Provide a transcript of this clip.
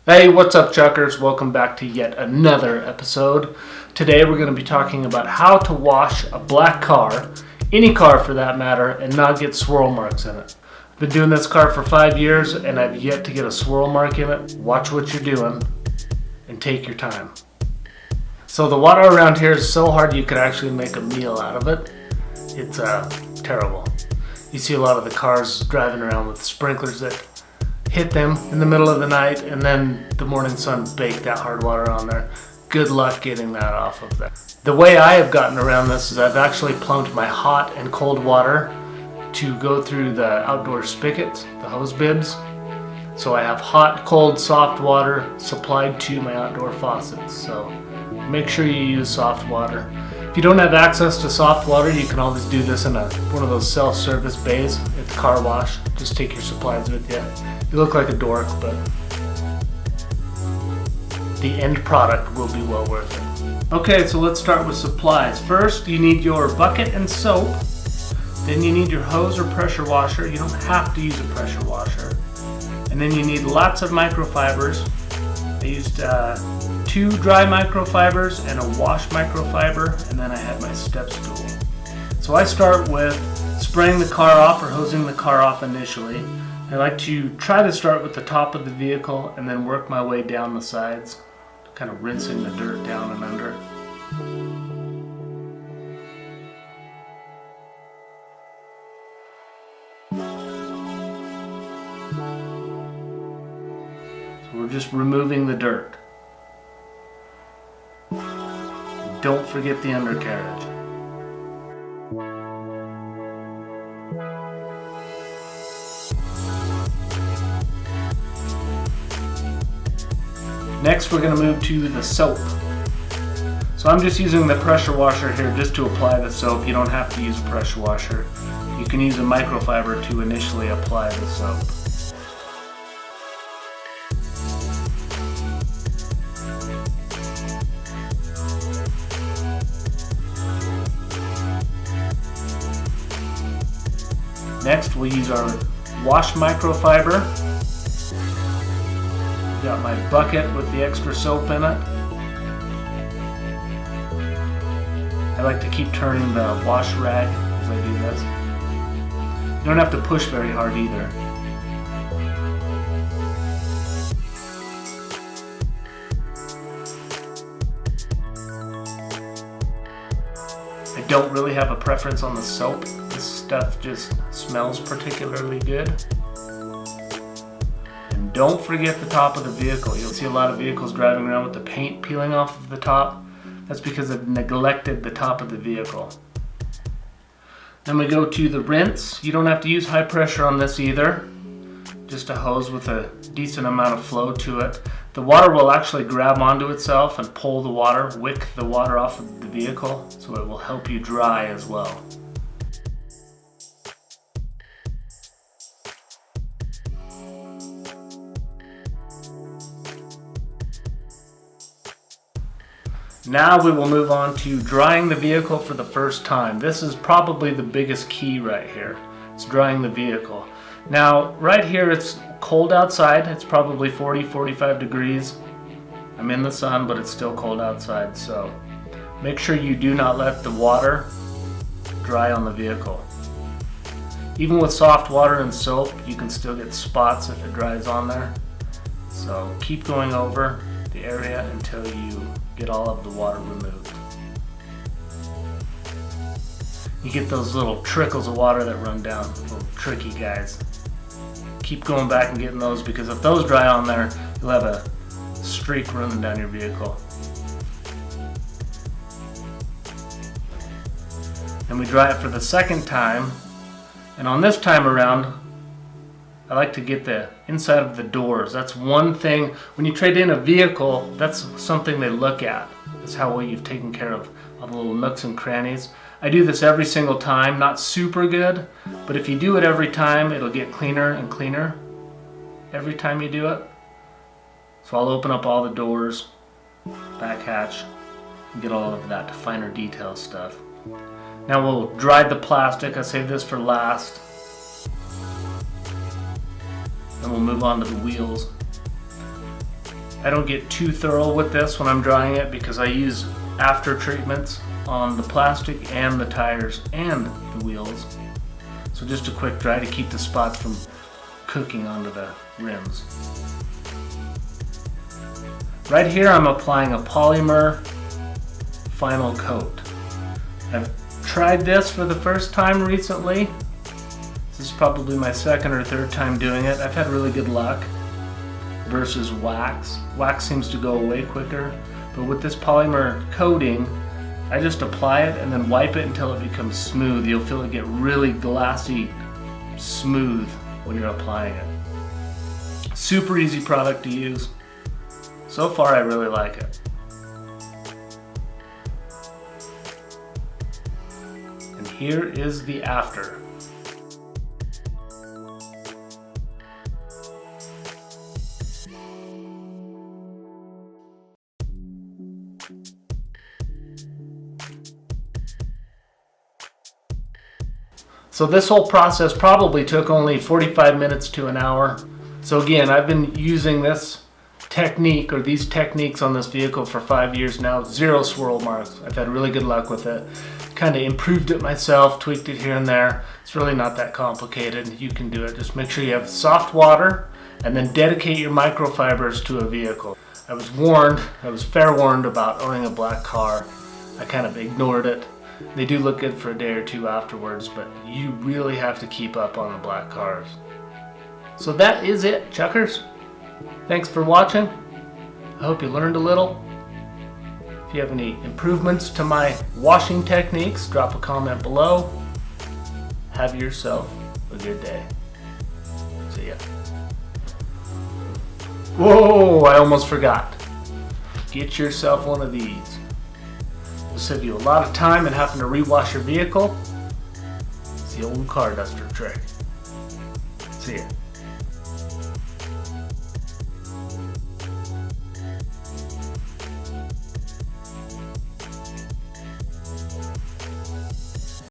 Hey, what's up, Chuckers? Welcome back to yet another episode. Today we're going to be talking about how to wash a black car, any car for that matter, and not get swirl marks in it. I've been doing this car for 5 years and I've yet to get a swirl mark in it. Watch what you're doing and take your time. So the water around here is so hard you could actually make a meal out of it. It's terrible. You see a lot of the cars driving around with sprinklers that hit them in the middle of the night, and then the morning sun baked that hard water on there. Good luck getting that off of there. The way I have gotten around this is I've actually plumbed my hot and cold water to go through the outdoor spigots, the hose bibs. So I have hot, cold, soft water supplied to my outdoor faucets. So make sure you use soft water. If you don't have access to soft water, you can always do this in one of those self-service bays at the car wash. Just take your supplies with you. You look like a dork, but the end product will be well worth it. Okay, so let's start with supplies. First, you need your bucket and soap. Then you need your hose or pressure washer. You don't have to use a pressure washer. And then you need lots of microfibers. I used 2 dry microfibers and a wash microfiber, and then I had my step stool. So I start with spraying the car off or hosing the car off initially. I like to try to start with the top of the vehicle and then work my way down the sides, kind of rinsing the dirt down and under. So we're just removing the dirt. Don't forget the undercarriage. Next, we're going to move to the soap. So I'm just using the pressure washer here just to apply the soap. You don't have to use a pressure washer. You can use a microfiber to initially apply the soap. Next, we'll use our wash microfiber. Got my bucket with the extra soap in it. I like to keep turning the wash rag as I do this. You don't have to push very hard either. I don't really have a preference on the soap. This stuff just smells particularly good. Don't forget the top of the vehicle. You'll see a lot of vehicles driving around with the paint peeling off of the top. That's because they've neglected the top of the vehicle. Then we go to the rinse. You don't have to use high pressure on this either. Just a hose with a decent amount of flow to it. The water will actually grab onto itself and pull the water, wick the water off of the vehicle, so it will help you dry as well. Now we will move on to drying the vehicle for the first time. This is probably the biggest key right here. It's drying the vehicle. Now, right here it's cold outside. It's probably 40-45 degrees. I'm in the sun, but it's still cold outside, so make sure you do not let the water dry on the vehicle. Even with soft water and soap, you can still get spots if it dries on there. So keep going over the area until you get all of the water removed. You get those little trickles of water that run down, little tricky guys. Keep going back and getting those, because if those dry on there, you'll have a streak running down your vehicle. And we dry it for the second time, and on this time around, I like to get the inside of the doors. That's one thing. When you trade in a vehicle, that's something they look at. That's how well you've taken care of all the little nooks and crannies. I do this every single time. Not super good, but if you do it every time, it'll get cleaner and cleaner every time you do it. So I'll open up all the doors, back hatch, and get all of that finer detail stuff. Now we'll dry the plastic. I saved this for last. Then we'll move on to the wheels. I don't get too thorough with this when I'm drying it because I use after treatments on the plastic and the tires and the wheels. So just a quick dry to keep the spots from cooking onto the rims. Right here I'm applying a polymer final coat. I've tried this for the first time recently. This is probably my second or third time doing it. I've had really good luck versus wax. Wax seems to go away quicker, but with this polymer coating, I just apply it and then wipe it until it becomes smooth. You'll feel it get really glassy smooth when you're applying it. Super easy product to use. So far I really like it. And here is the after. So this whole process probably took only 45 minutes to an hour. So again, I've been using this technique or these techniques on this vehicle for 5 years now. 0 swirl marks. I've had really good luck with it. Kind of improved it myself, tweaked it here and there. It's really not that complicated. You can do it. Just make sure you have soft water and then dedicate your microfibers to a vehicle. I was fair warned about owning a black car. I kind of ignored it. They do look good for a day or two afterwards, but you really have to keep up on the black cars. So that is it, Chuckers. Thanks for watching. I hope you learned a little. If you have any improvements to my washing techniques, drop a comment below. Have yourself a good day. See ya. Whoa, I almost forgot. Get yourself one of these. It'll save you a lot of time and having to rewash your vehicle. It's the old car duster trick. See ya.